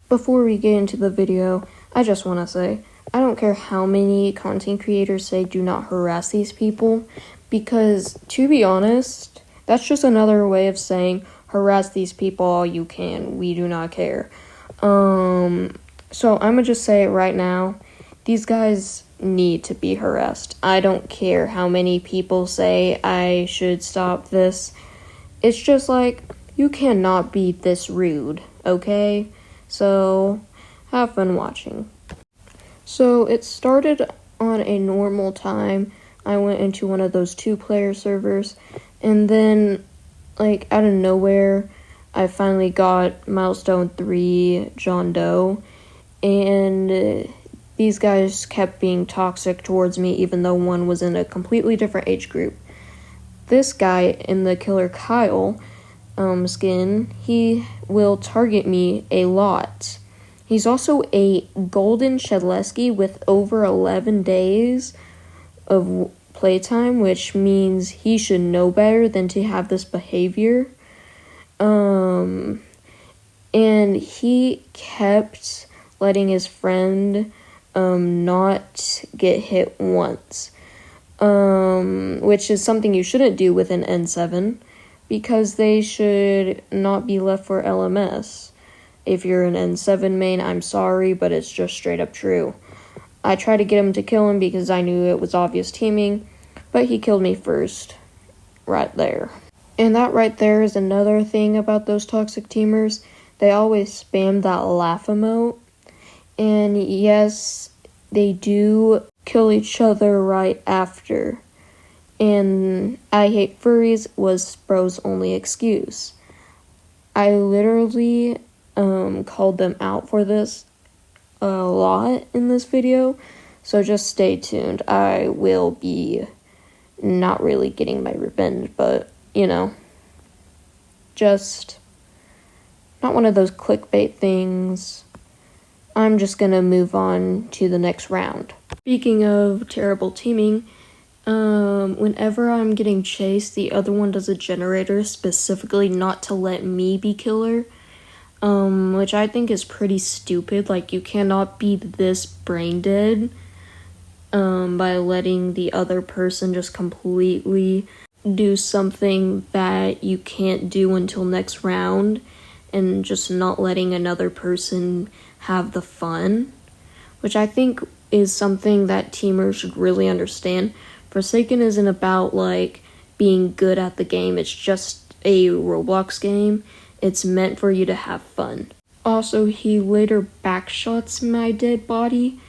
Before we get into the video, I just want to say, I don't care how many content creators say do not harass these people, because to be honest, that's just another way of saying harass these people all you can. We do not care. So I'm gonna just say it right now. These guys need to be harassed. I don't care how many people say I should stop this. It's just like, you cannot be this rude, okay? So, have fun watching. So, it started on a normal time. I went into one of those 2-player servers, and then, like, out of nowhere, I finally got Milestone 3 John Doe, and these guys kept being toxic towards me, even though one was in a completely different age group. This guy in the Killer Kyle skin, he will target me a lot. He's also a Golden Shedlesky with over 11 days of playtime, which means he should know better than to have this behavior. And he kept letting his friend not get hit once. Which is something you shouldn't do with an N7, because they should not be left for LMS. If you're an N7 main, I'm sorry, but it's just straight up true. I tried to get him to kill him because I knew it was obvious teaming, but he killed me first, right there. And that right there is another thing about those toxic teamers. They always spam that laugh emote, and yes, they do kill each other right after. And I hate furries was bro's only excuse. I literally called them out for this a lot in this video, so just stay tuned. I will be not really getting my revenge, but you know, just not one of those clickbait things. I'm just gonna move on to the next round. Speaking of terrible teaming, whenever I'm getting chased, the other one does a generator specifically not to let me be killer, which I think is pretty stupid. Like, you cannot be this brain dead, by letting the other person just completely do something that you can't do until next round, and just not letting another person have the fun, which I think is something that teamers should really understand. Forsaken isn't about, like, being good at the game. It's just a Roblox game. It's meant for you to have fun. Also, he later backshots my dead body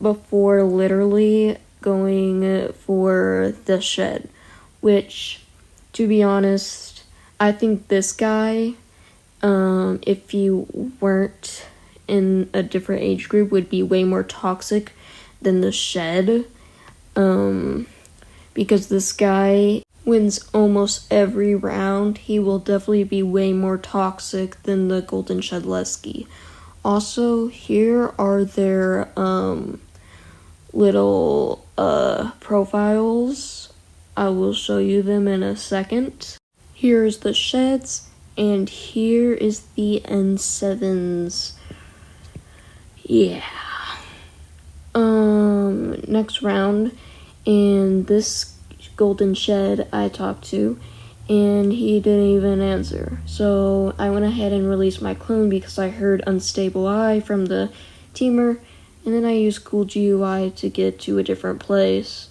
before literally going for the shed, which, to be honest, I think this guy, if you weren't in a different age group, would be way more toxic than the shed. Because this guy wins almost every round. He will definitely be way more toxic than the Golden Shedlesky. Also, here are their little profiles. I will show you them in a second. Here's the sheds, and here is the N7s. Yeah. Next round, and this Golden Shed I talked to, and he didn't even answer. So I went ahead and released my clone because I heard Unstable Eye from the teamer, and then I used Cool GUI to get to a different place.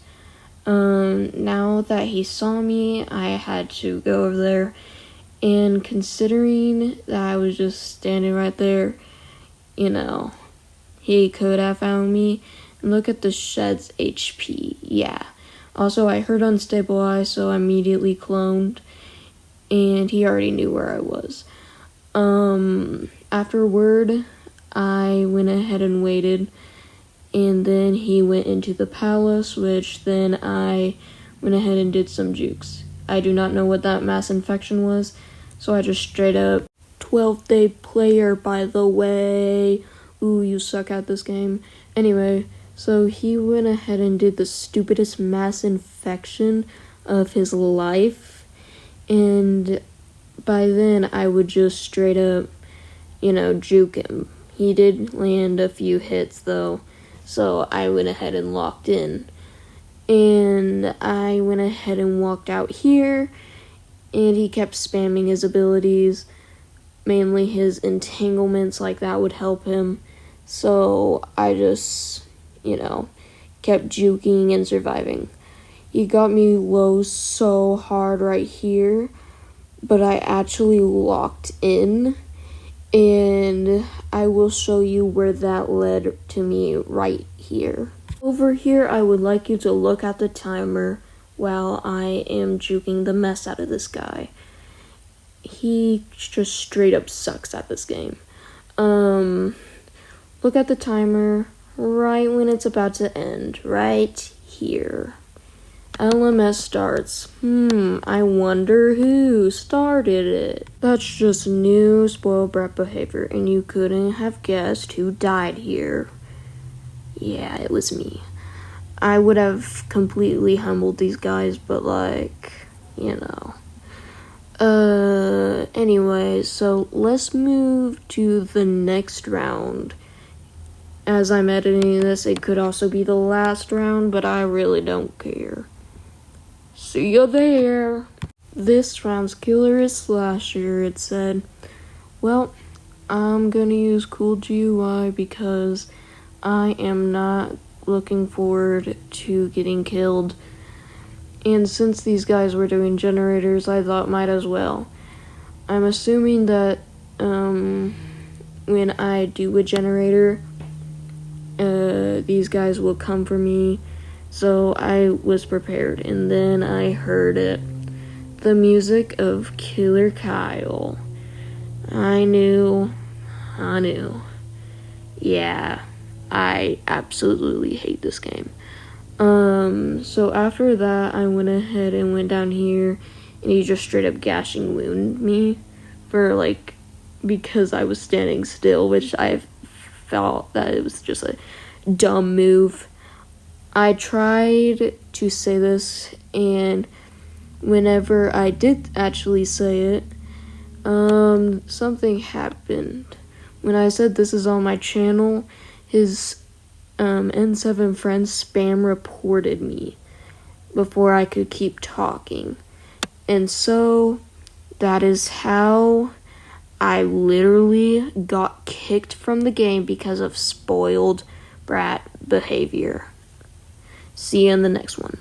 Now that he saw me, I had to go over there, and considering that I was just standing right there, you know, he could have found me. And look at the shed's HP. Yeah. Also, I heard Unstable Eye, so I immediately cloned, and he already knew where I was. Afterward, I went ahead and waited, and then he went into the palace, which then I went ahead and did some jukes. I do not know what that mass infection was, so I just straight up 12-day player, by the way. Ooh, you suck at this game. Anyway, so he went ahead and did the stupidest mass infection of his life, and by then I would just straight up, you know, juke him. He did land a few hits though, so I went ahead and locked in. And I went ahead and walked out here, and he kept spamming his abilities, mainly his entanglements, like that would help him. So I just, kept juking and surviving. He got me low so hard right here, but I actually locked in, and I will show you where that led to me right here. Over here, I would like you to look at the timer while I am juking the mess out of this guy. He just straight up sucks at this game. Look at the timer right when it's about to end, right here. LMS starts. I wonder who started it. That's just new spoiled brat behavior, and you couldn't have guessed who died here. Yeah, it was me. I would have completely humbled these guys, but anyway, so let's move to the next round. As I'm editing this, it could also be the last round, but I really don't care. See you there. This round's killer is Slasher, it said. Well, I'm gonna use Cool GUI because I am not looking forward to getting killed. And since these guys were doing generators, I thought might as well. I'm assuming that when I do a generator, these guys will come for me. So I was prepared, and then I heard it. The music of Killer Kyle. I knew. Yeah, I absolutely hate this game. So after that, I went ahead and went down here, and he just straight up gashing wounded me because I was standing still, which I felt that it was just a dumb move. I tried to say this, and whenever I did actually say it, something happened. When I said this is on my channel, his N7 friends spam reported me before I could keep talking. And so that is how I literally got kicked from the game because of spoiled brat behavior. See you in the next one.